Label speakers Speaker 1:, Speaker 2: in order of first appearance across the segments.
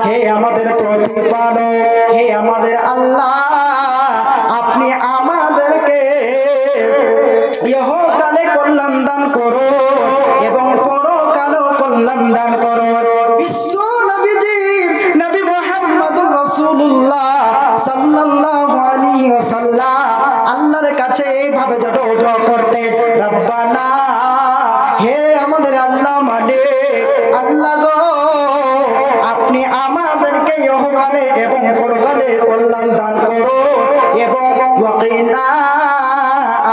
Speaker 1: হে আমাদের প্রতিপালক, হে আমাদের আল্লাহ, আপনি আমাদেরকে ইহকালে কল্যাণ দান করো এবং পরকালেও কল্যাণ দান করো। বিশ্ব নবীজি নবী মুহাম্মদুর রাসূলুল্লাহ সাল্লাল্লাহু আলাইহি ওয়াসাল্লাম আল্লাহর কাছে এইভাবে দোয়া করতেন, রব্বানা, হে আমাদের আল্লাহ মালিক, আল্লাহ গো, আপনি আমাদেরকে ইহকালে এবং পরকালে কল্যাণ দান করো এবং ওয়াকিনা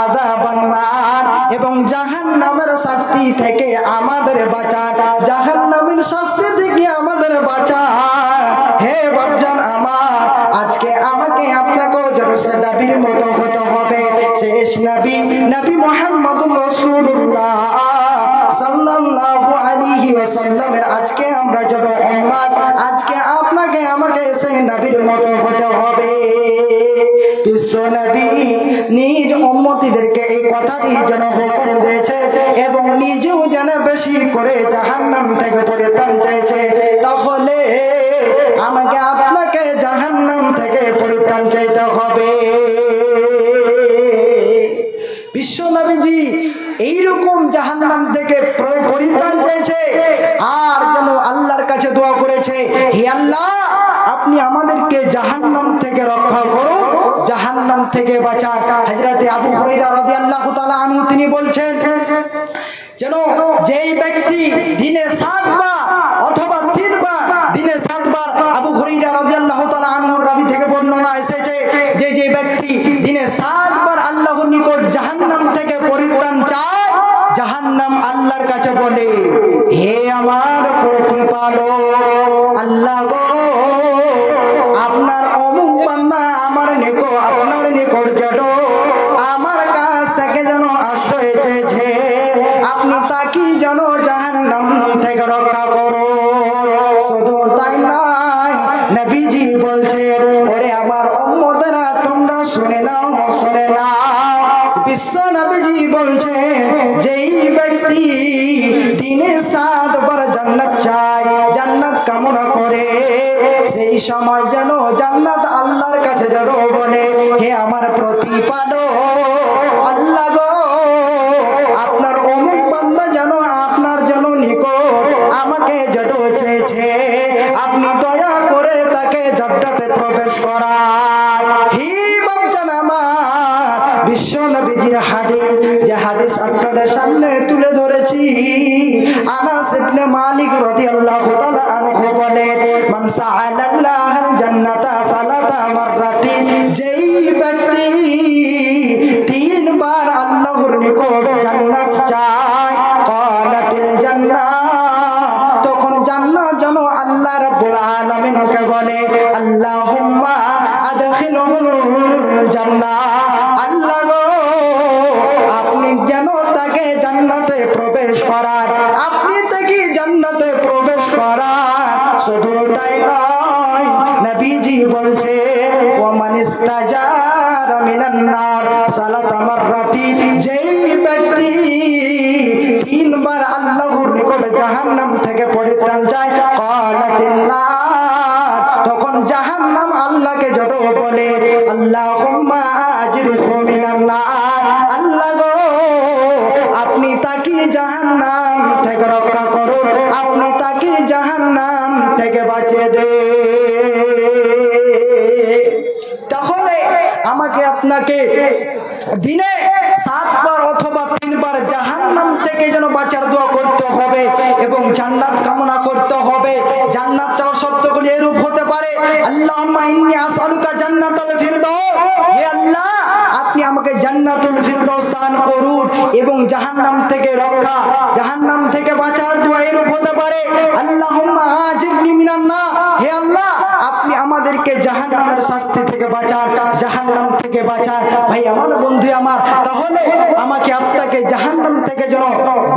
Speaker 1: আযাবান নার, এবং জাহান্নামের শাস্তি থেকে আমাদের বাঁচান, জাহান্নামের শাস্তি থেকে আমাদের বাঁচান। হে বাপজান আমার, আজকে আমাকে আপনাকে জরসে নবীর মতো হতে হবে, শেষ নবী নবী মুহাম্মদুর রাসূলুল্লাহ সাল্লাল্লাহু আলাইহি ওয়াসাল্লামের আজকে আমরা যত উম্মত, আজকে আপনাকে আমাকে সেই নবীর মতো হতে হবে। বিশ্ব নবী নিজ উম্মতীদেরকে এই কথাটি যেন হুকুম দিয়েছে এবং নিজেও যেন বেশি করে জাহান্নাম থেকে পরিত্রাণ চেয়েছে, তাহলে আমাকে আপনাকে জাহান্নাম থেকে পরিত্রাণ চাইতে হবে। বিশ্ব নবীজি এইরকম জাহান্নাম থেকে পরিত্রাণ চেয়েছে আর যেন আল্লাহর কাছে দোয়া করেছে, হে আল্লাহ, আপনি আমাদেরকে জাহান্নাম থেকে রক্ষা করুন, জাহান্নাম থেকে বাঁচান। হযরতে আবু হুরায়রা রাদিয়াল্লাহু তাআলা আনহু তিনি বলছেন, যেন যেই ব্যক্তি দিনে 7 বার অথবা 3 বার, দিনে 7 বার, আবু হুরায়রা রাদিয়াল্লাহু তাআলা আনহুর রাবি থেকে বর্ণনা এসেছে যে যে ব্যক্তি দিনে 7 বার আল্লাহর নিকট জাহান্নাম থেকে পরিত্রাণ চায়, জাহান্নাম আল্লাহর কাছে বলে, হে আমার প্রতিপালক আল্লাহ গো, আপনার অমুক বান্দা আমার নিকট, আপনার নিকট যেন আমার কাছ থেকে যেন আশ্রয় চেয়েছে, আপনি তাকে যেন জাহান্নাম থেকে রক্ষা করো। শুধু তাই নয়, নবীজি বলছেন, ওরে আমার উম্মতেরা তোমরা শুনে নাও, শুনে নাও, বিশ্ব নবীজি বলছেন, যেই ব্যক্তি দিনে 7 বার জান্নাত চায়, জান্নাত কামনা করে, সেই সময় যেন জান্নাত আল্লাহর কাছে যেন বলে, হে আমার প্রতিপালক আল্লাহ গো, আপনার অমুক বান্দা যেন আপনার যেন নিকট আমাকে যেন চেয়েছে, আপনি দয়া করে তাকে জান্নাতে প্রবেশ করান। হি বাপজান আমার, বিশ্ব নবীজির হাদিস, যে হাদিস আপনাদের সামনে তুলে ধরেছি, আনাস ইবনে মালিক রাদিয়াল্লাহু তাআলা আনহু বলেন, মান সাআলাল্লাহাল জান্নাতা সালাতা মাররাতিন, যেই ব্যক্তি 3 বার আল্লাহর নিকট জান্নাত চায়, ক্বালাতিল জান্নাত, তখন জান্নাত যেন আল্লাহ রাব্বুল আলামিনকে বলে, আল্লাহুম্মা আদখিলহুল জান্নাহ, আল্লাহ গো, আপনি যেন তাকে জান্নাতে প্রবেশ করান, আপনি তাকে জান্নাতে প্রবেশ করান। শুধু তাই নয়, নবীজি বলছেন, ওয়া মান ইস্তাজারা মিনান নার সালাতা মাররাতিন, যেই ব্যক্তি 3 বার আল্লাহর নিকট জাহান্নাম থেকে পরিত্রাণ চায়, ক্বালাতিন নার, তখন জাহান্নাম আল্লাহকে যত বলে, আল্লাহুম্মা আজিরহু মিনান নার, আল্লাহ গো, আপনি তাকে জাহান্নাম থেকে রক্ষা করুন, আপনি তাকে জাহান্নাম থেকে বাঁচিয়ে দে। তাহলে আমাকে আপনাকে দিনে 7 বার অথবা 3 বার জাহান্নাম থেকে যেন বাঁচার দোয়া করতে হবে এবং জান্নাত কামনা করতে হবে। জান্নাতটাও শর্তগুলি এরূপ হতে পারে, আল্লাহুম্মা ইন্নী আসআলুকা জান্নাতাল ফিরদাউস, হে আল্লাহ, আপনি আমাকে জান্নাতুল ফিরদাউস দান করুন এবং জাহান্নাম থেকে রক্ষা, জাহান্নাম থেকে বাঁচার দোয়া এরূপ হতে পারে, আল্লাহুম্মা আজিরনি মিনান নার, হে আল্লাহ, আপনি আমাদেরকে জাহান্নামের শাস্তি থেকে বাঁচান, জাহান্নাম থেকে বাঁচান। ভাই আমার, বন্ধু আমার, তাহলে আমাকে আপনাকে জাহান্নাম থেকে যেন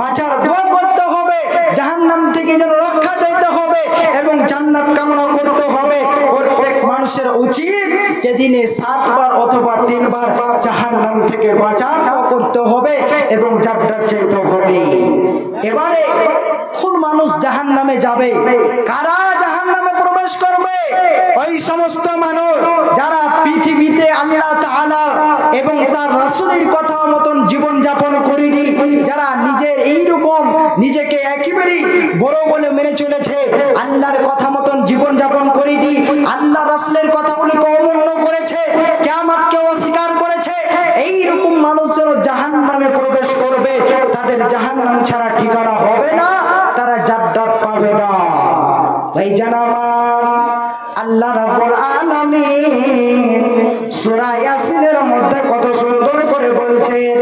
Speaker 1: বাঁচার দোয়া করতে হবে, জাহান্নাম থেকে যেন রক্ষা চাইতে হবে এবং জান্নাত কামনা করতে হবে। প্রত্যেক মানুষের উচিত যে দিনে 7 বার অথবা 3 বার জাহান্নাম থেকে বাঁচার দোয়া করতে হবে এবং জান্নাত চাইতে হবে। এবারে কোন মানুষ জাহান্নামে যাবে, কারা জাহান্নামে প্রবেশ করবে, সমস্ত মানুষ যারা পৃথিবীতে আল্লাহ তাআলা এবং তার রাসূলের কথা মতন জীবন যাপন করেনি, যারা নিজের এইরকম নিজেকে একেবারে বড় বলে মেনে চলেছে, আল্লাহর কথা মতন জীবন যাপন করেনি, আল্লাহ রাসূলের কথাগুলিকে অমান্য করেছে, কিয়ামতকে অস্বীকার করেছে, এইরকম মানুষ যেন জাহান্নামে প্রবেশ করবে, তাদের জাহান্নাম ছাড়া ঠিকানা হবে না, তারা জান্নাত পাবে না। ভাইজান আমার, আল্লাহ রাব্বুল আলামিন সূরা ইয়াসিনের মধ্যে কত সুন্দর করে বলছেন,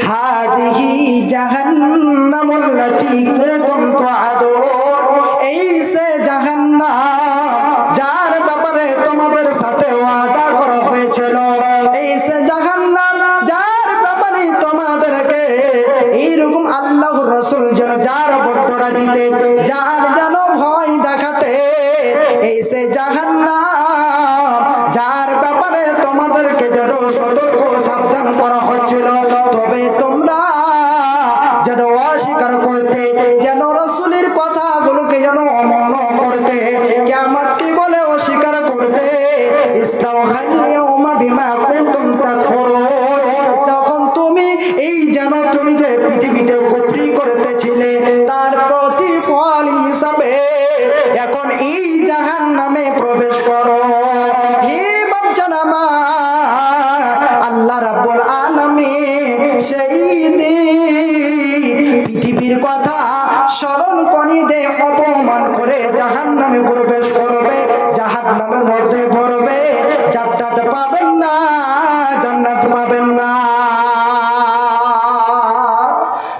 Speaker 1: হাদিহি জাহান্নামুল্লাতী কুনতুম তুআদুন, এই সে জাহান্নাম যার ব্যাপারে তোমাদের সাথে ওয়াদা করা হয়েছিল, এই সে জাহান্নাম যার ব্যাপারে তোমাদেরকে এইরকম আল্লাহর রাসূল যেন যার বর্ণনা দিতেন, যার যেন ভয় দেখাতে, এই সে জাহান্নাম যার ব্যাপারে তোমাদেরকে যেন সতর্ক সাবধান করা হচ্ছিল, তবে তোমরা যেন অস্বীকার করতে, যেন রাসূলের কথাগুলোকে যেন অমান্য করতে, কিয়ামতকে বলে অস্বীকার করতে, ইস্তাওহাল ইয়াউমা বিমা কুনতুম তাকফুরুন, তখন তুমি এই যেন তুমি যে পৃথিবীতে কুফরি করতেছিলে তার প্রতিফল হিসাবে এখন এই জাহান্নামে প্রবেশ করো। হে বাচ্চারা আমার, আল্লাহ রাব্বুল আলামিন সেই দিন পৃথিবীর কথা স্মরণ করে দে অপমান করে জাহান্নামে প্রবেশ করবে, জাহান্নামের মধ্যে পড়বে, জান্নাত পাবেন না, জান্নাত পাবেন না।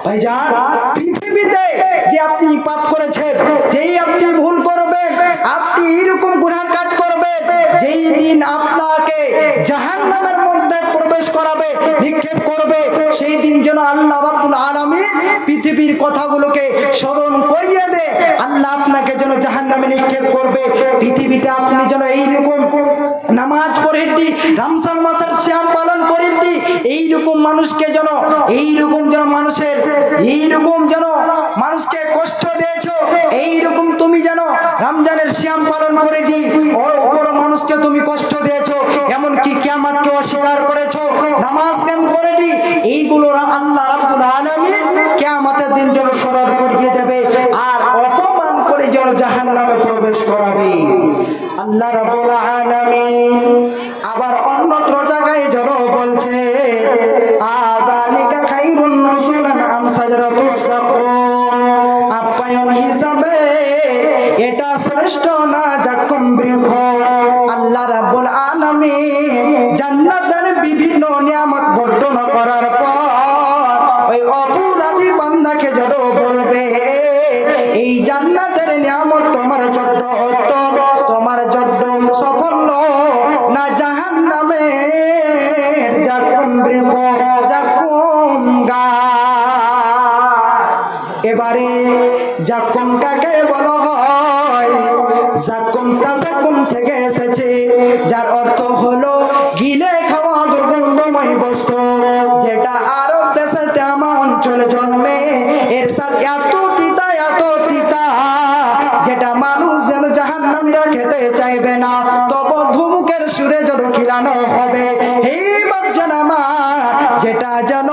Speaker 1: ভাইজান, পৃথিবীতে যে আপনি পাপ করেছেন, যেই আপনি ভুল করবেন, আপনি এরকম গুনার কাজ করবেন, যেই দিন আপনাকে জাহান্নামের মধ্যে প্রবেশ করাবে, নিক্ষেপ করবে, সেই দিন যেন আল্লাহ রাব্বুল আলামিন পৃথিবীর কথাগুলোকে স্মরণ করিয়ে দে, আল্লাহ আপনাকে যেন জাহান্নামে নিক্ষেপ করবে। পৃথিবীতে আপনি যেন এইরকম নামাজ পড়েননি, রমজান মাসের সিয়াম পালন করেননি, এইরকম মানুষকে যেন এইরকম যেন মানুষের এইরকম যেন মানুষকে কষ্ট দিয়েছো, এইরকম তুমি যেন রমজানের সিয়াম পালন করে দি ওর মানুষকে তুমি কষ্ট দিয়েছো, এমনকি কিয়ামতকে অস্বীকার করেছো, নামাজ কায়েম করেনি, এইগুলো আল্লাহ রাব্বুল আলামিন কিয়ামতের দিন যেন স্মরণ করিয়ে দেবে আর অপমান করে যেন জাহান্নামে প্রবেশ করাবে। আল্লাহ রাব্বুল আলামিন আবার অন্যত্র জায়গায় যেন বলছে, আযালিকা খায়রুন নুজুলান আম সাজরাতুস সাকুম, আপ্যায়ন হিসাবে এটা শ্রেষ্ঠ না জাক্কুম বৃক্ষ। আল্লাহ রাব্বুল আলামিন জান্নাতের বিভিন্ন নিয়ামত বর্ণনা করার পর ওই অপরাধী বান্দাকে যেন বলবে, এই জান্নাতের নিয়ামত তোমার জন্য উত্তম, তোমার জন্য সাফল্য না জাহান্নামের জাক্কুম বৃক্ষ, জাক্কুম গাছ। এবারে জাক্কুম কাকে বলা হয়? জাক্কুম তাজাক্কুম থেকে এসেছে, যার অর্থ হলো গিলে খাওয়া দুর্গন্ধময় বস্তু, যেটা আরব দেশেতে আমার অঞ্চলে জন্মে, এর সাথে এত তিতা যেটা মানুষ যেন জাহান্নামীরা খেতে চাইবে না, তবে ধুমুকের সুরে যেন খিলানো হবে। হে বাচ্চারা আমার, যেটা যেন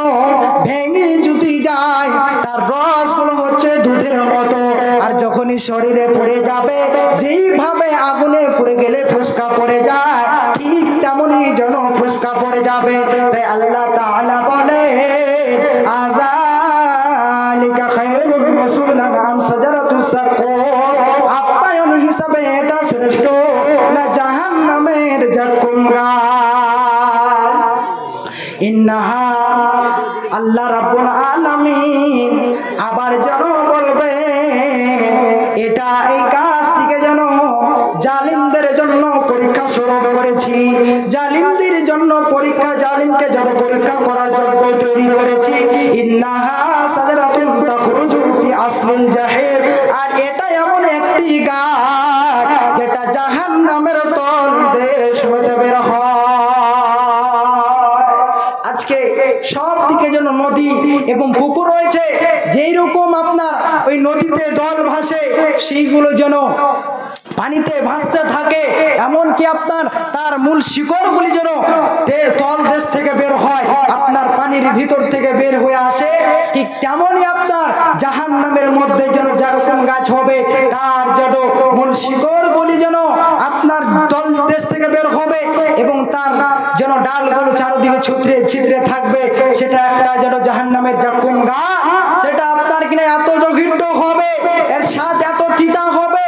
Speaker 1: ভেঙে যদি যায় তার রসগুলো হচ্ছে দুধের মতো, আর যখনই শরীরে পড়ে যাবে, যেইভাবে আগুনে পড়ে গেলে ফুসকা পড়ে যায়, ঠিক তেমনই যেন ফুসকা পড়ে যাবে। তাই আল্লাহ তাআলা বলে, আযালিকা খায়রুন নুজুলান আম সাজরাতুস সাকুম, আপ্যায়ন হিসাবে এটা শ্রেষ্ঠ না জাহান্নামের জাক্কুম গাছ। ইন্নাহা, আল্লাহ রাব্বুল আলামিন আবার যেন বলবে, এটা এই কাজটিকে যেন জালিমদের জন্য পরীক্ষা স্বরূপ করেছি, জালিমদের জন্য পরীক্ষা, জালিমকে যেন পরীক্ষা করার জন্য তৈরি করেছি। ইন্নাহা সাজরাতুন তাখরুজু ফি আসলিল জাহিম, আর এটা এমন একটি গাছ যেটা জাহান্নামের তল দেশ হতে বের হয়। আজকে সব দিকে যেন নদী এবং পুকুর রয়েছে, যেই রকম আপনার ওই নদীতে জল ভাসে, সেইগুলো যেন পানিতে ভাসতে থাকে, এমনকি আপনার তার মূল শিকড়গুলি যেন তল দেশ থেকে বের হয়, আপনার পানির ভিতর থেকে বের হয়ে আসে। ঠিক তেমনই আপনার জাহান্নামের মধ্যে যেন জাক্কুম গাছ হবে, তার যেন মূল শিকড়গুলি যেন আপনার তল দেশ থেকে বের হবে এবং তার যেন ডালগুলো চারদিকে ছিদ্রে থাকবে। সেটা একটা যেন জাহান্নামের জাক্কুম গাছ, সেটা আপনার কিনা এত জঘন্য হবে, এর স্বাদ এত তিতা হবে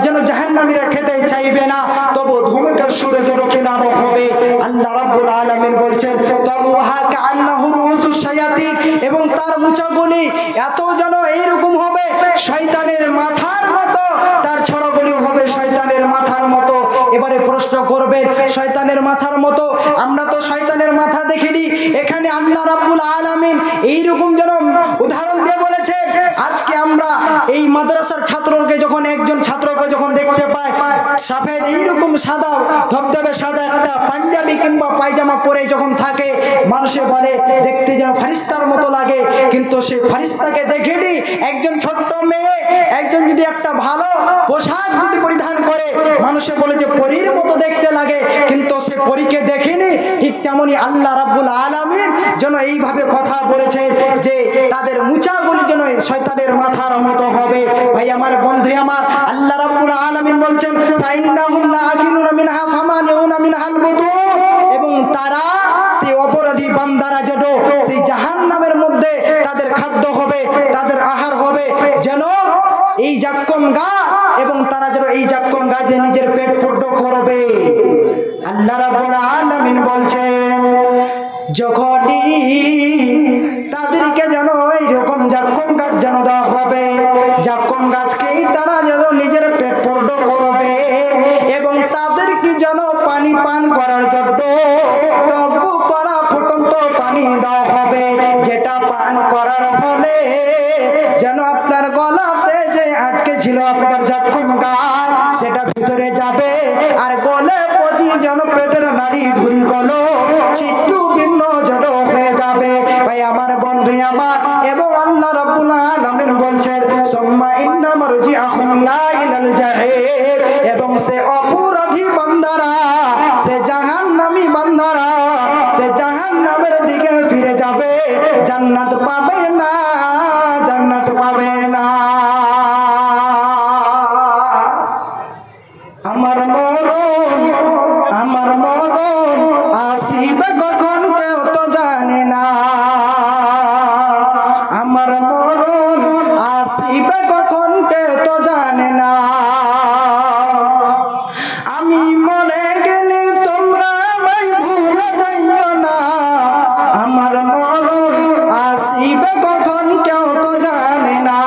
Speaker 1: যেন জাহান্নামীরা খেতে চাইবে না, তবু ধূমকের সুরে যেন খেলানো হবে। আল্লাহ রাব্বুল আলামিন বলছেন তারওয়াহা কাআন্নাহু রুউসুশ শায়াতিন, এবং তার মুছাগুলি এত যেন এইরকম হবে শয়তানের মাথার মতো, তার ছড়াগুলি হবে শয়তানের মাথার মতো। এবারে প্রশ্ন করবেন, শয়তানের মাথার মতো, আমরা তো শয়তানের মাথা দেখিনি। এখানে আল্লাহ রাব্বুল আলামিন এইরকম যেন উদাহরণ দিয়ে বলেছেন। আজকে আমরা এই মাদ্রাসার ছাত্রকে যখন একজন ছাত্রকে যখন দেখতে পাই সাফেদ এইরকম সাদা ধবধবে সাদা একটা পাঞ্জাবি কিংবা পায়জামা পরে যখন থাকে, মানুষে বলে দেখতে যেন ফারিস্তার মতো লাগে, কিন্তু সেই ফারিস্তাকে দেখেনি। একজন ছোট্ট মেয়ে একজন যদি একটা ভালো পোশাক যদি পরিধান করে, মানুষে বলে যে পরীর মতো দেখতে লাগে, কিন্তু সে পরীকে দেখেনি। ঠিক তেমনি আল্লাহ রাব্বুল আলামিন যেন এইভাবে কথা বলেছেন যে তাদের মুচাগুলি যেন শয়তানের মাথার মতো হবে। ভাই আমার, বন্ধু আমার, আল্লাহ রাব্বুল আলামিন বলছেন ফাইন্নাহুম লাআকিলুনা মিনহা ফামালিউনা মিনহাল বুতুন, এবং তারা সেই অপরাধী বান্দারা যেন সেই জাহান্নামের মধ্যে তাদের খাদ্য হবে, তাদের আহার হবে যেন এই জাক্কুম গাছ, এবং তারা যেন এই জাক্কুম গাছে নিজের পেট পূর্ণ করবে। আল্লাহ রাব্বুল আলামিন বলছেন যখনই তাদেরকে যেন এইরকম জাক্কুম গাছ যেন দেওয়া হবে, জাক্কুম গাছকেই তারা যেন নিজের পেট পূর্ণ করবে, এবং তাদেরকে যেন পানি পান করার জন্য টকবক করা ফুটন্ত পানি দেওয়া হবে, যেটা পান করার ফলে যেন আপনার গলাতে যে আটকে ছিল আপনার জাক্কুম গাছ সেটা ভিতরে যাবে, আর গলে পচি যেন পেটের নাড়ি ধুরি গলো ছিট্টু ভিন্ন যেন হয়ে যাবে। ভাই আমার, বন্ধু আমার, এবং আল্লাহ রাব্বুল আলামিন বলছেন সুম্মা ইন্না মারজিআহুম লা ইলাল জাহিম, এবং সে অপরাধী বান্দারা, সে জাহান্নামী বান্দারা সে জাহান্নামের দিকে ফিরে যাবে, জান্নাত পাবে না, জান্নাত পাবে না। আমার মরণ, আমার মরণ আসিবে কখন কেউ তো জানে না, আমার মরণ আসিবে কখন কেউ তো জানে না। আমি মরে গেলে তোমরা আমায় ভুলে যাইও না, আমার মরণ আসিবে কখন কেউ তো জানে না।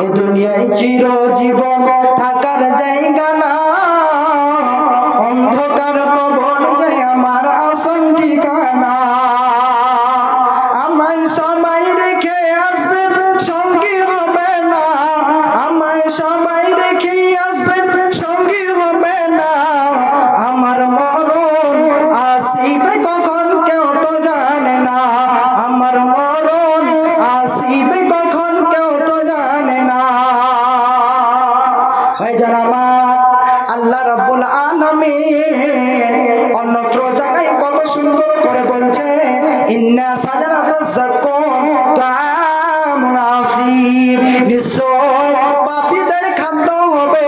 Speaker 1: এ দুনিয়ায় চিরজীবন থাকার জায়গা না, অন্ধকার কবর যে আমার আসল ঠিকানা। আমায় সবাই রেখে আসবে সঙ্গী হবে না, আমায় সবাই রেখে আসবে সঙ্গী হবে না, আমার মরণ আসিবে কখন কেউ তো জানে না, আমার মরণ আসিবে কখন কেউ তো জানে না। ভাই যারা আমার, আল্লাহ রাব্বুল আলামিন অন্যত্র জায়গায় কত সুন্দর করে বলছে ইন্না সাজারাতাজ যাক্কুম তাআমুন আসিম, নিশ্চয় পাপীদের খাদ্য হবে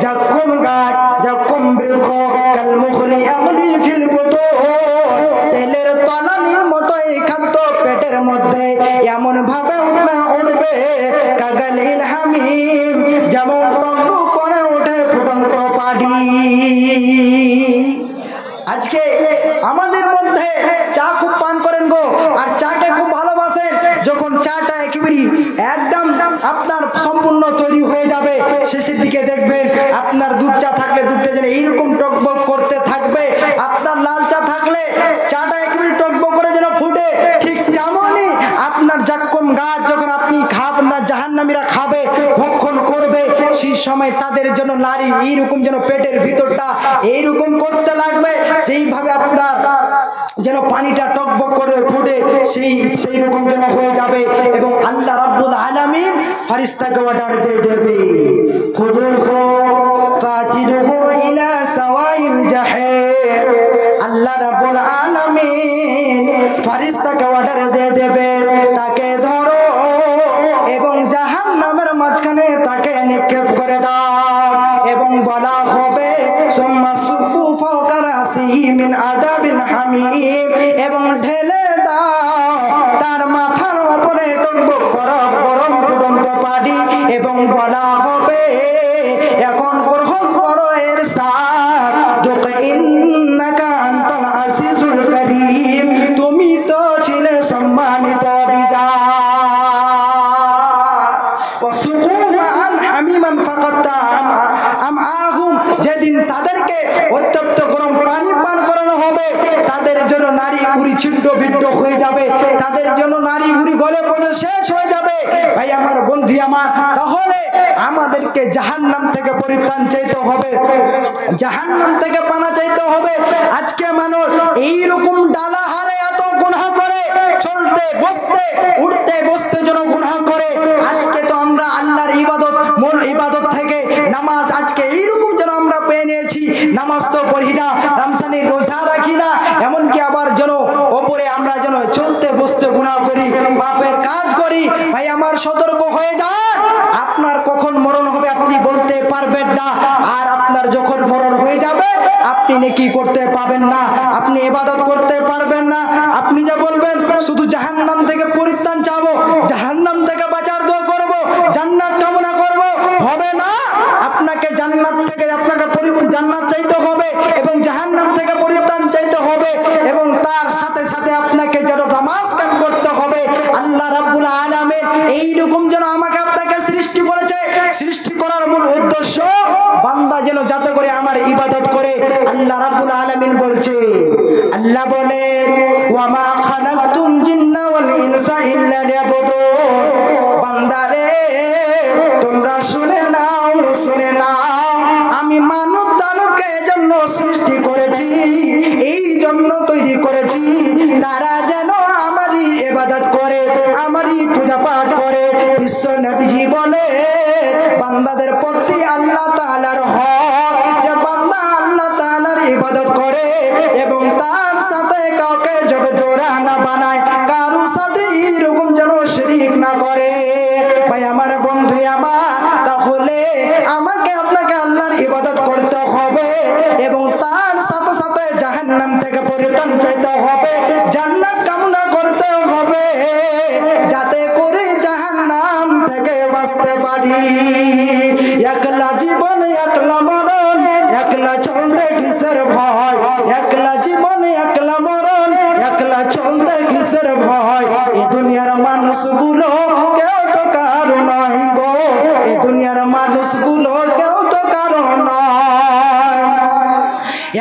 Speaker 1: জাক্কুম গাছ, জাক্কুম বৃক্ষ, কাল মুখলি আগলি ফিল বুতুন, তেলের তলানির মতো এই খাদ্য পেটের মধ্যে এমন ভাবে উঠবে কাগালিল হামিম, যেমন টকবক করে ওঠে ফুটন্ত পানি। আজকে আমাদের মধ্যে চা খুব পান করেন গো, আর চাকে খুব ভালোবাসেন। যখন চাটা একেবারে একদম আপনার সম্পূর্ণ তৈরি হয়ে যাবে, শেষের দিকে দেখবেন আপনার দুধ চা থাকলে দুধটা যেন এইরকম টকবক করতে থাকবে, আপনার লাল চা থাকলে চাটা একেবারে টকবক করে যেন ফুটে, ঠিক তেমনই আপনার জাক্কুম গাছ যখন আপনি খাবেন না, জাহান্নামীরা খাবে, ভক্ষণ করবে, সেই সময় তাদের জন্য নারী এইরকম যেন পেটের ভিতরটা এইরকম করতে লাগবে, যেইভাবে আপনার যেন পানিটা টকবক করে ফুটে সেই রকম যেন হয়ে যাবে। এবং আল্লাহ রাব্বুল আলামিন ফেরেশতাকে অর্ডার দিয়ে দেবে, খুযুহু ফাতিলুহু ইলা সাওয়াইল জাহিম। আল্লাহ রাব্বুল আলামিন ফেরেশতাকে অর্ডার দিয়ে দেবে, তাকে ধরো এবং জাহান্নামের মাঝখানে তাকে নিক্ষেপ করে দাও। এবং বলা হবে সুম্মা সুব্বু ফাওকা রাসিহি মিন আযাবিল হামিম, এবং ঢেলে দাও তার মাথার উপরে টকবক করা গরম ফুটন্ত পানি। এবং বলা হবে এখন গ্রহণ করো এর স্বাদ, দুক ইন্নাকা আনতাল আজিজুল কারীম, তুমি তো ছিলে সম্মানিত বিজয়। যেদিন তাদেরকে অত্যন্ত গরম পানি পান করানো হবে, তাদের জন্য নারী উড়ি ছিদ্র বিদ্র হয়ে যাবে, তাদের জন্য নারী উড়ি গলে পড়ে শেষ হয়ে যাবে। ভাই আমার, বন্ধু আমার, তাহলে আমাদেরকে জাহান্নাম থেকে পরিত্রাণ চাইতে হবে, জাহান্নাম থেকে পানা চাইতে হবে। আজকে মানুষ এইরকম ডালা হারে এত গুনাহ করে, চলতে বসতে উঠতে বসতে যেন গুনাহ করে। আজকে তো আমরা আল্লাহর ইবাদত, মূল ইবাদত থেকে নামাজ আজকে এইরকম যেন আমরা পেয়ে নিয়েছি, নামাজ তো পড়ি না, রমজানের রোজা রাখি না, এমনকি আবার যেন ওপরে আমরা যেন চলতে বসতে গুনাহ করি, পাপের কাজ করি। ভাই আমার, সতর্ক হয়ে যান, আপনার কখন মরণ হবে আপনি বলতে পারবেন না। আর আপনার যখন মরণ হয়ে যাবে আপনি নেকি করতে পাবেন না, আপনি ইবাদত করতে পারবেন না। আপনি যা বলবেন শুধু জাহান্নাম থেকে পরিত্রাণ চাবো, জাহান্নাম থেকে বাঁচার দোয়া করব, জান্নাত কামনা করব, হবে না। আপনাকে জান্নাত থেকে জান্নাত চাইতে হবে এবং জাহান্নাম থেকে পরিত্রাণ চাইতে হবে, এবং তার সাথে সাথে আপনাকে যেন নামাজ কায়েম করতে হবে। আল্লাহ রাব্বুল আলামিন এইরকম যেন আমাকে আপনাকে সৃষ্টি করেছে, সৃষ্টি করার মূল উদ্দেশ্য বান্দা যেন যাতে করে আমার ইবাদত করে। আল্লাহ রাব্বুল আলামিন বলছে, আল্লাহ বলেন ওয়া মা খালাকতুল জিন্না ওয়াল ইনসা ইল্লা লিয়াবুদুন। বান্দারে তোমরা শুনে নাও, শুনে নাও, আমি মানব দানবকে জন্য সৃষ্টি করেছি, এই জন্য তৈরি করেছি তারা যেন আমারই ইবাদত করে, আমারই পূজা পাঠ করে। বিশ্ব নবীজি বলে বান্দাদের প্রতি আল্লাহ তাআলার হক যে বান্দা আল্লাহ তাআলার ইবাদত করে এবং তার সাথে কাউকে যেন জোড়া না বানায়, কারোর সাথে এরকম যেন শিরক না করে। ভাই আমার, বন্ধু আমার, তাহলে আমাকে আপনাকে আল্লাহর ইবাদত করতে হবে এবং তার সাথে সাথে জাহান্নাম থেকে পরিত্রাণ চাইতে হবে, জান্নাত কামনা করতে হবে, যাতে করে জাহান্নাম থেকে বাঁচতে পারি। একলা জীবন একলা মরণ, একলা চলতে কিসের ভয়, একলা জীবন একলা মরণ, একলা চলতে কিসের ভয়। এই দুনিয়ার মানুষগুলো কেউ তো কারো নয় গো, এই দুনিয়ার মানুষগুলো কেউ তো কারো নয়।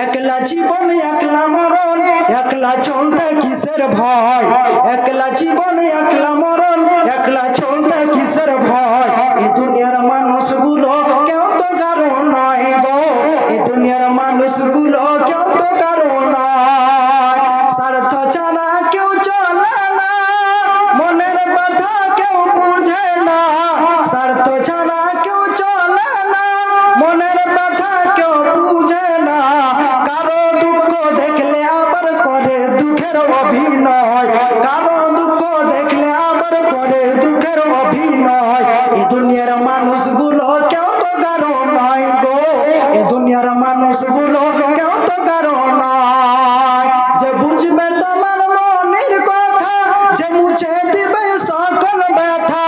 Speaker 1: একলা জীবন একলা মরণ, একলা চলতে কিসের ভয়, একলা জীবন একলা মরণ, একলা চলতে কিসের ভয়। এই দুনিয়ার মানুষগুলো কেউ তো কারো নয় গো, এই দুনিয়ার মানুষগুলো কেউ তো কারো নয়। স্বার্থ ছাড়া কেউ চলে না, মনের কথা কেউ বুঝে না, স্বার্থ ছাড়া কেউ চলে না, মনের কথা কেউ বুঝে না। কারো দুঃখ দেখলে আবার করে দুঃখের অভিনয়, কারো দুঃখ দেখলে আবার করে দুঃখের অভিনয়। এই দুনিয়ার মানুষগুলো কেউ তো কারো নয় গো, এই দুনিয়ার মানুষগুলো কেউ তো কারো নয়। যে বুঝবে তোমার মনের কথা, যে মুছে দিবে সকল ব্যথা,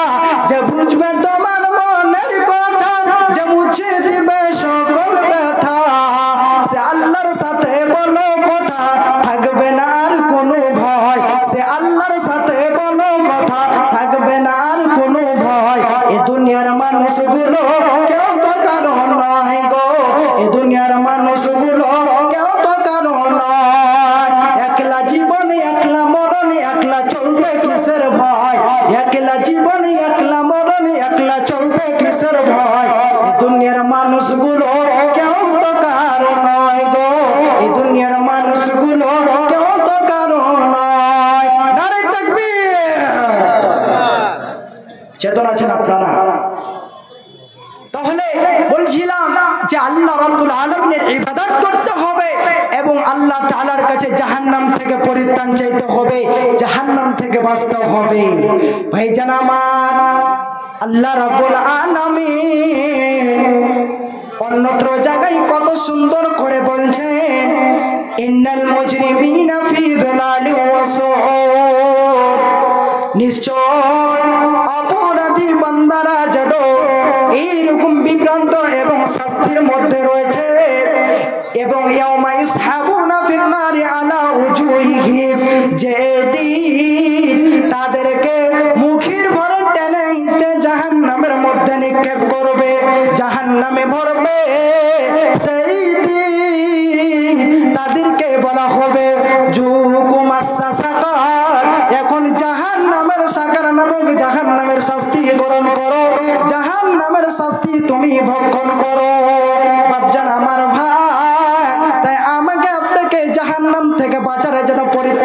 Speaker 1: যে বুঝবে তোমার মনের কথা, যে মুছে দিবে সকল ব্যথা, সে আল্লাহর সাথে বলো কথা, থাকবে না আর কোনো ভয়, সে আল্লাহর সাথে বলো কথা, থাকবে না আর কোনো ভয়। এ দুনিয়ার মানুষগুলো কেউ তো কারো নয় গো, এ দুনিয়ার মানুষগুলো কেউ তো কারো নয়। একলা জীবন একলা মরণ, একলা চলতে কিসের ভয়, একলা রাব্বুল আলামিনের ইবাদত করতে হবে এবং আল্লাহ তাআলার কাছে জাহান্নাম থেকে পরিত্রাণ চাইতে হবে, জাহান্নাম থেকে বাঁচতে হবে। ভাইজান আমার, আল্লাহ রাব্বুল আলামিন অন্যত্র জায়গায় কত সুন্দর করে বলছেন, ইন্নাল মুজরিমিনা ফি যালালিন ওয়া সুউর, নিশ্চয় অপরাধী বান্দারা যেন এইরকম বিভ্রান্ত এবং শাস্তির মধ্যে রয়েছে। এবং ইয়াউমা ইসহাবুনা ফিন নারি আলা উজুহিহিম, যেদিন তাদেরকে মুখের ভরে টেনে হিঁচড়ে জাহান্নামের মধ্যে নিক্ষেপ করবে, জাহান্নামে ভরবে। সেই দিন তাদেরকে বলা হবে যুকু মাসসা সাকার, এখন জাহান্নামের সাকার নামক জাহান্নামের শাস্তি গ্রহণ করো, জাহান্নামের শাস্তি তুমি ভক্ষণ করো। বাপজান আমার ভাই, তাই আমাকে আপনাকে জাহান্নাম থেকে বাঁচার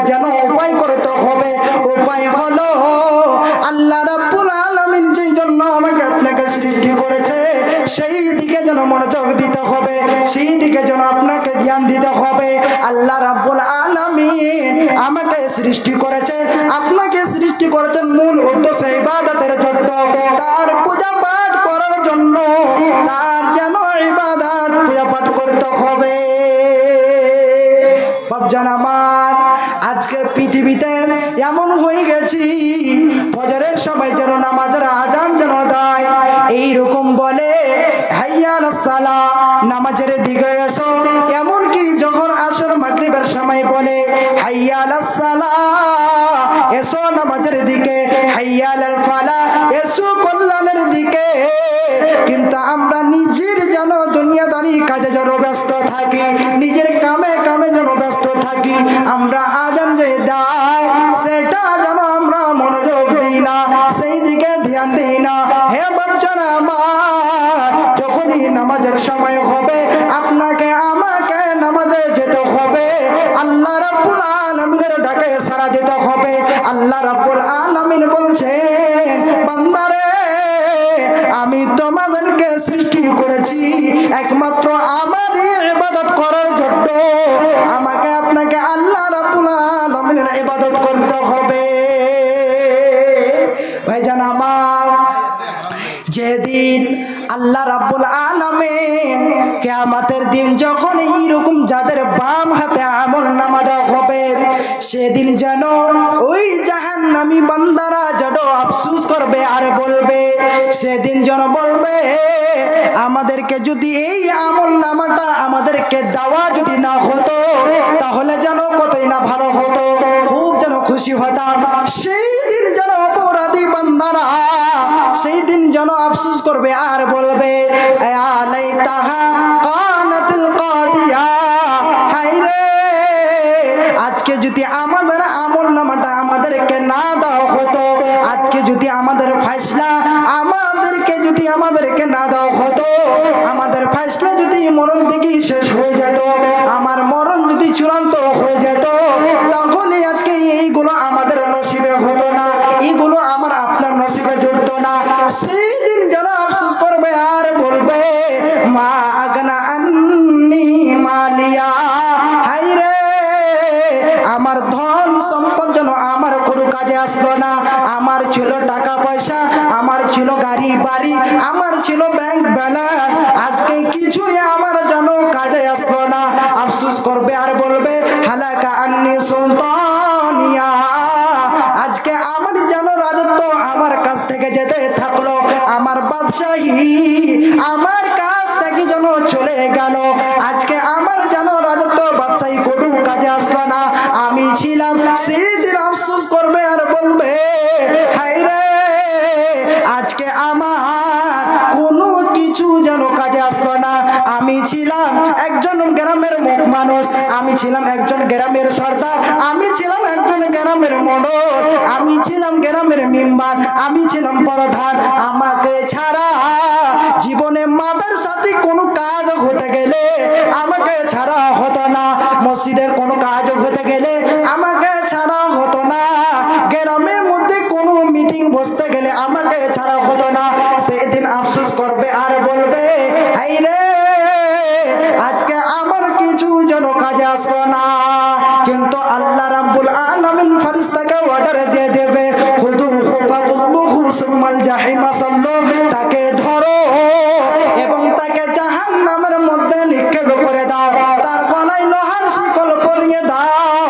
Speaker 1: যেন উপায় করতে হবে। উপায় হলো আল্লাহ রাব্বুল আলামিন যেই জন্য আমাকে আপনাকে সৃষ্টি করেছে সেই দিকে যেন মনোযোগ দিতে হবে, সেই দিকে যেন আপনাকে ধ্যান দিতে হবে। আল্লাহ রাব্বুল আলামিন আমাকে সৃষ্টি করেছেন, আপনাকে সৃষ্টি করেছেন মূল উদ্দেশ্য ইবাদতের জন্য, তার পূজা পাঠ করার জন্য, তার যেন ইবাদত পূজা পাঠ করতে হবে। বাপজান আমার, আজকে পৃথিবীতে এমন হয়ে গেছি, ফজরের সময় যেন নামাজের আজান যেন দেয়, এইরকম বলে হাইয়া আলাস সালাহ, নামাজের দিকে এসো। এমনকি যখন আসর মাগরিবের সময় বলে হাইয়া আলাস সালাহ, এসো নামাজের দিকে, হাইয়া আলাল ফালাহ, এসো কল্যাণের দিকে। কিন্তু আমরা নিজের যেন দুনিয়াদারি কাজে যেন ব্যস্ত থাকি, নিজের কামে কামে যেন ব্যস্ত থাকি, আমরা আজান যে দেয় সেটা যেন আমরা মনোযোগ দিই না, সেই দিকে ধ্যান দিই না। হে বাচ্চারা আমার, যখনই নামাজের সময় হবে আপনাকে আমাকে নামাজে যেতে হবে, আল্লাহ রাব্বুল আলামিনের ডাকে সাড়া দিতে হবে। আল্লাহ রাব্বুল আলামিন বলছেন, বান্দারে আমি তোমাদেরকে সৃষ্টি করেছি একমাত্র আমারই ইবাদত করার জন্য, আমাকে আপনাকে আল্লাহ রাব্বুল আলামিনের ইবাদত করতে হবে। ভাইজান আমার, যেদিন আল্লাহ রাব্বুল আলামিন কিয়ামতের দিন যখন এইরকম যাদের বাম হাতে আমলনামা দেওয়া হবে, সেদিন যেন ওই জাহান্নামী বান্দারা যেন আফসোস করবে আর বলবে, সেদিন যেন বলবে আমাদেরকে যদি এই আমলনামাটা আমাদেরকে দেওয়া যদি না হতো তাহলে যেন কতই না ভালো হতো, খুব যেন খুশি হতাম। সেই দিন যেন অপরাধী বান্দারা সেই দিন যেন আফসোস করবে আর বলবে আলাইতাহা কানাতুল কাদিয়া, হায়রে আজকে যদি আমাদের আমলনামাটা আমাদেরকে না দেওয়া হতো, আজকে যদি আমাদের ফয়সালা আমাদেরকে না দেওয়া হতো, আমাদের ফয়সালা যদি মরণ থেকেই শেষ হয়ে যেত, আমার মরণ যদি চূড়ান্ত হয়ে যেত, তাহলে আজকে এইগুলো আমাদের নসিবে হতো না, এইগুলো আমার আপনার নসিবে জুড়তো না। সেই দিন যেন আফসোস করবে আর বলবে মা আগনা আন্নি মালিয়া, হায়রে আমার ধন সম্পদ যেন আমার কোনো কাজে আসলো না, আমার ছিল টাকা পয়সা, আমার ছিল গাড়ি বাড়ি, আমার ছিল ব্যাংক ব্যালেন্স, আজকে কিছুই আমার যেন কাজে আসলো না। আফসোস করবে আর বলবে হালাকা আন্নি সুলতানিয়া, আজকে আমার যেন রাজত্ব আমার কাছ থেকে যেতে থাকলো, আমার বাদশাহী আমার কাছ থেকে যেন চলে গেল, আজকে আমার যেন রাজত্ব বাদশাহী কোনো কাজে আসলো না। আমি ছিলাম, সেদিন আফসোস করবে আর বলবে হায়রে আজকে আমার কোনো কিছু যেন কাজে আসতো না। আমি ছিলাম একজন গ্রামের মুখ মানুষ, আমি ছিলাম একজন গ্রামের সর্দার, আমি ছিলাম একজন গ্রামের মনোর, আমি ছিলাম গ্রামের মেম্বার, আমি ছিলাম প্রধান। আমাকে ছাড়া জীবনে মাদার সাথে কোনো কাজ হতে গেলে আমাকে ছাড়া হতো না, মসজিদের কোনো কাজ হতে গেলে আমাকে ছাড়া হতো না, গ্রামের মধ্যে কোনো মিটিং বসতে গেলে আমাকে ছাড়া হতো না। সেদিন আফসোস করবে আর বলবে হায়রে কাজে আসবো না। কিন্তু আল্লাহ রাব্বুল আলামিন ফেরেশতাকে অর্ডার দিয়ে দেবে, খুদুহু ফাগুল্লুহু সুম্মাল জাহিমা সাল্লু, তাকে ধরো এবং তাকে জাহান্নামের মধ্যে নিক্ষেপ করে দাও, তার গলায় লোহার শিকল পরিয়ে দাও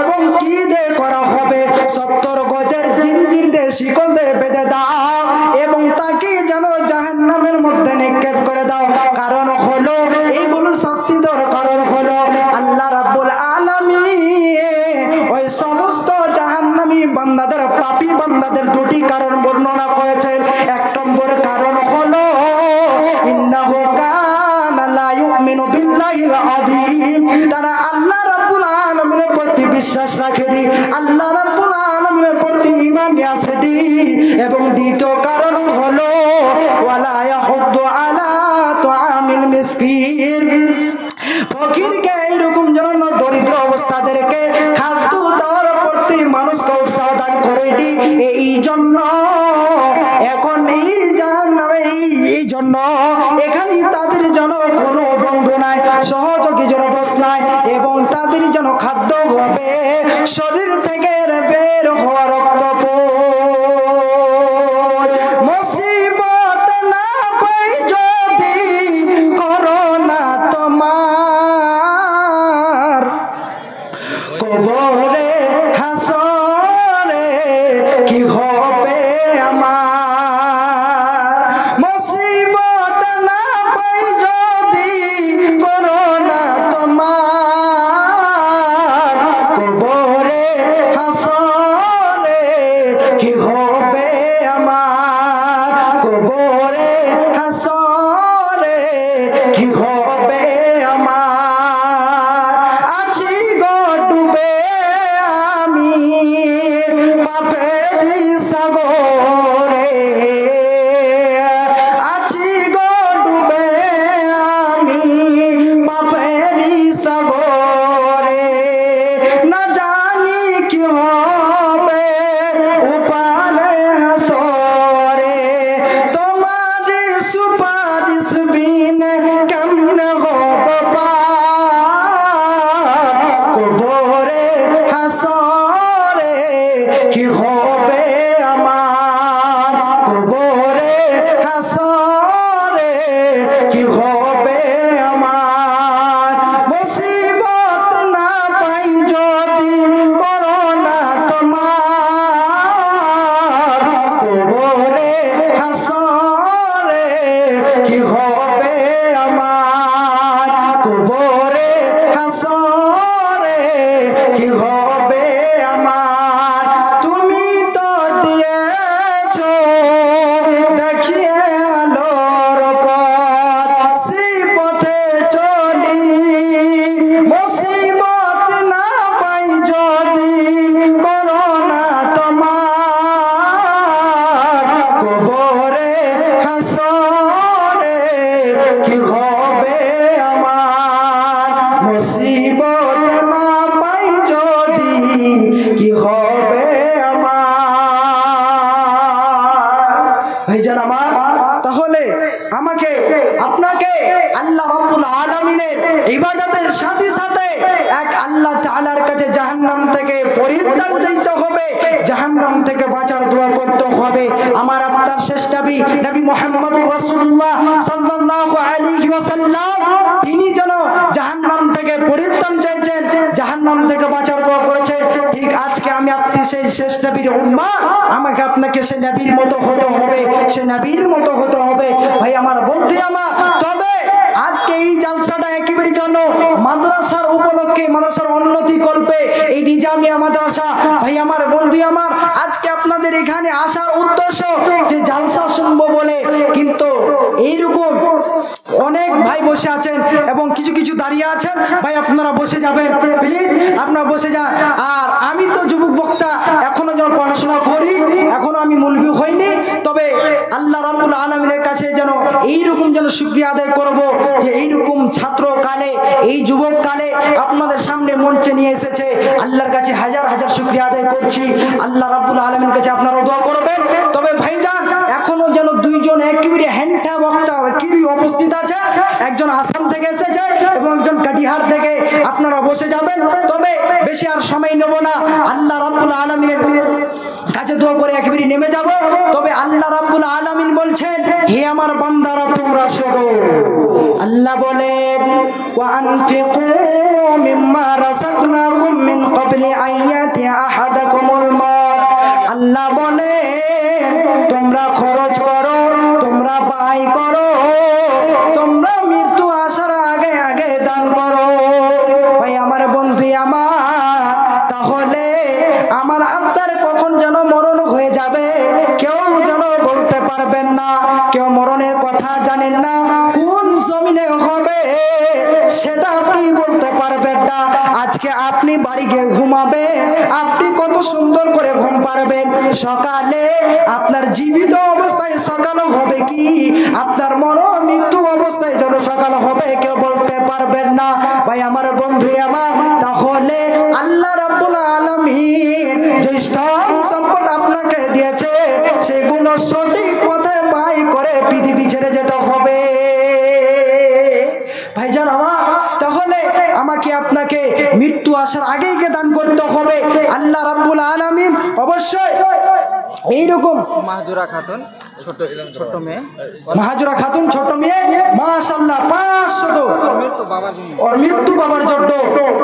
Speaker 1: এবং কি দিয়ে করা হবে 70 গজের জিঞ্জির দিয়ে শিকল দিয়ে বেঁধে দাও এবং তাকে যেন জাহান্নামের মধ্যে নিক্ষেপ করে দাও। কারণ হলো এইগুলো শাস্তি দেওয়ার কারণ হলো আল্লাহ রাব্বুল আলামিন ওই সমস্ত জাহান্নামী বান্দাদের, পাপী বান্দাদের দুটি কারণ বর্ণনা করেছেন। এক নম্বর কারণ হলো ইন্নাহু কানা লা ইউমিনু বিল্লাহিল আযীম, তারা আল্লাহ রাব্বুল আলামিনের প্রতি বিশ্বাস রাখেনি, আল্লাহ রাব্বুল আলামিনের প্রতি ঈমান আসেনি। এবং দ্বিতীয় কারণ হলো ওয়ালা ইয়াহুদ্দু আলা তুআমিল মিসকিন, ফকিরকে এইরকম যেন দরিদ্র অবস্থাদেরকে খাদ্য দেওয়ার প্রতি মানুষকে উৎসাহ দান করেনি। এই জন্য এখন এই জাহান্নামে এই জন্য এখানে তাদের যেন কোনো বন্ধু নাই, সহযোগী যেন বস নাই এবং তাদের যেন খাদ্য হবে শরীর থেকে বের হওয়া রক্ত। মুসিবত না পাই যদি করোনা তোমার, কবরে হাসরে কি হবে আমার। মুসিবত না পাই যদি করোনা তোমার, কবরে হাসরে কি হবে আমার, কবরে হাসরে কি হবে আমার। আছি গো ডুবে আমি পাপের সাগরে, আছি গো ডুবে আমি পাপের সাগরে, না জানি কি হবে উপারে হাসরে, তোমার সুপারিশ বিনে কেমনে হব পার, কবরে হাসরে কি হবে আমার, কবরে হাসরে কি হবে আমার। মুসিবত না পাই যদি করোনা তোমার, কবরে হাসরে কি হবে আমার, কবরে হাসরে কি হবে আমার। তুমি তো দিয়েছো দেখিয়ে আলোর পথ, সেই পথে চলি। মুসিবত না পাই যদি করোনা তোমার, কবরে হাসরে কি হবে আমার। মুসিবত না পাই যদি কি হবে আমার। ভাইজান আমার, তাহলে আমাকে আপনাকে আল্লাহ রাব্বুল আলামিনের ইবাদতের সাথে সাথে এক আল্লাহ তাআলার কাছে জাহান্নাম থেকে পরিত্রাণ চাইতে হবে, জাহান্নাম থেকে বাঁচার দোয়া করতে হবে। আমার আপনার শেষ নবী নবী মুহাম্মদুর রাসূলুল্লাহ সাল্লাল্লাহু আলাইহি ওয়াসাল্লাম তিনি যেন জাহান্নাম থেকে পরিত্রাণ চাইছেন, জাহান্নাম থেকে বাঁচার দোয়া করেছেন। ঠিক আজকে আমি আপনি সেই শেষ নবীর উম্মাহ, আমাকে আপনাকে সেই নবীর মতো হতে হবে, সেই নবীর মতো হতে হবে। ভাই আমার, বন্ধু আমার, তবে আজকে এই জালসাটা একেবারে জন্য মাদ্রাসার উপলক্ষে, মাদ্রাসার উন্নতি কল্পে এই নিজামিয়া মাদ্রাসা। ভাই আমার, বন্ধু আমার, আজকে আপনাদের এখানে আসার উদ্দেশ্য যে জালসা শুনবো বলে, কিন্তু এইরকম অনেক ভাই বসে আছেন এবং কিছু কিছু দাঁড়িয়ে আছেন। ভাই আপনারা বসে যাবেন, প্লিজ আপনারা বসে যান। আর আমি তো যুবক বক্তা, এখনো যেন পড়াশোনা করি, এখনো আমি মুলবি হইনি। তবে আল্লাহ রাব্বুল আলামিনের কাছে যেন এইরকম যেন শুকরিয়া আদায় করব যে এইরকম ছাত্রকালে, এই যুবককালে আপনাদের সামনে মঞ্চে নিয়ে এসেছে। আল্লাহর কাছে হাজার হাজার শুকরিয়া আদায় করছি। আল্লাহ রাব্বুল আলামিনের কাছে আপনারা দোয়া করবেন। তবে ভাইজান, এখনো যেন দুইজন দুজন একেবারে হ্যান্ডা বক্তা একেবারে উপস্থিত আছে, একজন আসাম থেকে এসেছে এবং একজন কাটিহার থেকে। আপনারা বসে যাবেন, তবে বেশি আর সময় নেব না। আল্লাহ রাব্বুল আলামিনের কাছে দোয়া করে একেবারে নেমে যাব। তবে আল্লাহ রাব্বুল আলামিন বলছেন, হে আমার বান্দারা তোমরা শোনো। আল্লাহ বলেন, ওয়া আনফিকু মিম্মা রাযাকনাকুম মিন ক্বাবলি আইয়াতি আহাদাকুমুল মাউত। আল্লাহ বলেন, তোমরা খরচ করো, তোমরা ব্যয় করো, তোমরা মৃত্যু আসার আগে আগে দান করো। ভাই আমার বন্ধু আমার, তাহলে আমার আপনার কখন যেন মরণ হয়ে যাবে কেউ যেন বলতে পারবেন না। কেউ মরণের কথা জানেন না, কোন জমিনে হবে সেটা আপনি বলতে পারবেন না। আজকে আপনি বাড়ি গিয়ে ঘুমাবেন, আপনি কত সুন্দর করে ঘুম পারবেন। সকালে আপনার জীবিত অবস্থায় সকাল হবে কি, আপনার মৃত্যু অবস্থায় যেন সকাল হবে কেউ বলতে পারবেন না। ভাই আমার বন্ধু আমার, তাহলে আল্লাহ রাব্বুল আলামিন যে ধন সম্পদ আপনাকে দিয়েছে সেগুলো সঠিক পথে ব্যয় করে পৃথিবী ছেড়ে যেতে হবে। ভাইজান আমার, তাহলে আমাকে আপনাকে মৃত্যু আসার আগেই দান করতে হবে। আল্লাহ রাব্বুল আলামিন অবশ্যই এইরকম
Speaker 2: মাহজুরা খাতুন ছোট মেয়ে,
Speaker 1: মাহাজুরা খাতুন ছোট মেয়ে, মাশাআল্লাহ 500 ওর মৃত্যু বাবার জন্য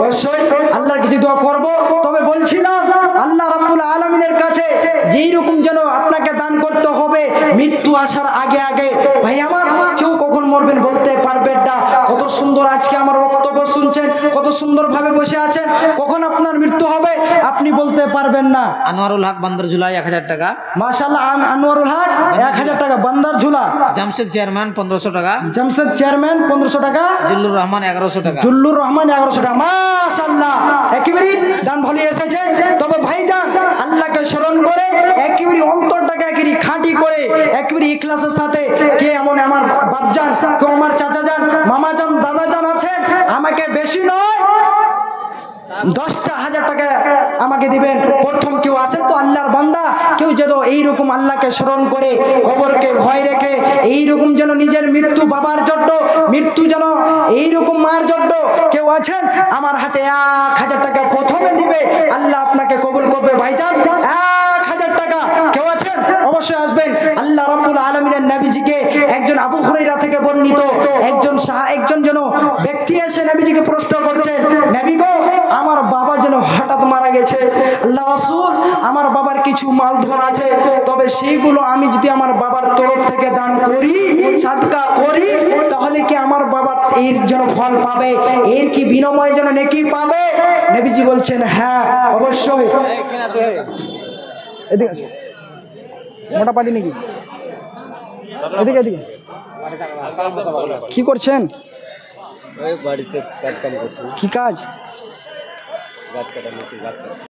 Speaker 1: অবশ্যই আল্লাহর কাছে দোয়া করব। তবে বলছিলাম আল্লাহ রাব্বুল আলামিনের কাছে যেই রকম যেন আপনাকে দান করতে হবে মৃত্যু আসার আগে আগে। ভাই আমার, কেউ কখন মরবেন বলতে পারবেন না। কত সুন্দর আজকে আমার বক্তব্য শুনছেন, কত সুন্দর ভাবে বসে আছেন, কখন আপনার মৃত্যু হবে আপনি বলতে পারবেন না।
Speaker 2: আনোয়ারুল হক বান্দর ঝুলাই 1000 টাকা,
Speaker 1: মাশাআল্লাহ। আনোয়ারুল হক 1000 টাকা বান্দার ঝুলা।
Speaker 2: জামশেদ চেয়ারম্যান 1500 টাকা,
Speaker 1: জামশেদ চেয়ারম্যান 1500 টাকা,
Speaker 2: জিল্লুর রহমান 1100 টাকা,
Speaker 1: জুল্লুর রহমান 1100 টাকা। মাশাআল্লাহ, একেবারে দান ভালো এসেছে। তবে ভাইজান আল্লাহকে স্মরণ করে একেবারে অন্তরটাকে একেবারে খাঁটি করে একেবারে ইখলাসের সাথে, কে এমন আমার বাপজান, কেউ আমার চাচাজান, মামাজান, দাদাজান আছেন, আমাকে বেশি নয় 10,000 টাকা আমাকে দিবেন। প্রথম কেউ আসেন তো আল্লাহর বান্দা, কেউ যেন এইরকম আল্লাহকে স্মরণ করে কবরকে ভয় রেখে এইরকম যেন নিজের মৃত্যু বাবার জন্য, মৃত্যু যেন এইরকম মার জন্য কেউ আছেন, আমার হাতে 1000 টাকা প্রথমে দিবে, আল্লাহ আপনাকে কবুল করবে। ভাইজান 1000 টাকা কেউ আছেন অবশ্যই আসবেন। আল্লাহ রাব্বুল আলামিনের নবীজিকে একজন আবু হুরায়রা থেকে বর্ণিত একজন যেন ব্যক্তি এসে নবীজিকে প্রশ্ন করছেন, নবী গো, আমার বাবা যেন হঠাৎ মারা গেছে, আল্লাহ রাসূল আমার বাবার কিছু মালধন আছে, তবে সেইগুলো আমি যদি আমার বাবার তরফ থেকে দান করি, সাদকা করি, তাহলে কি আমার বাবা এর যেন ফল পাবে, এর কি বিনিময় যেন নেকি পাবে? নবীজি বলছেন হ্যাঁ অবশ্যই। এদিকে আসো, মোটা পাটি নাকি? এদিকে এদিকে কি করছেন?
Speaker 3: বাড়িতে কাজ কাম করছি।
Speaker 1: কি কাজ?
Speaker 3: গাছ কাটা মেশিন, গাছ কাটা।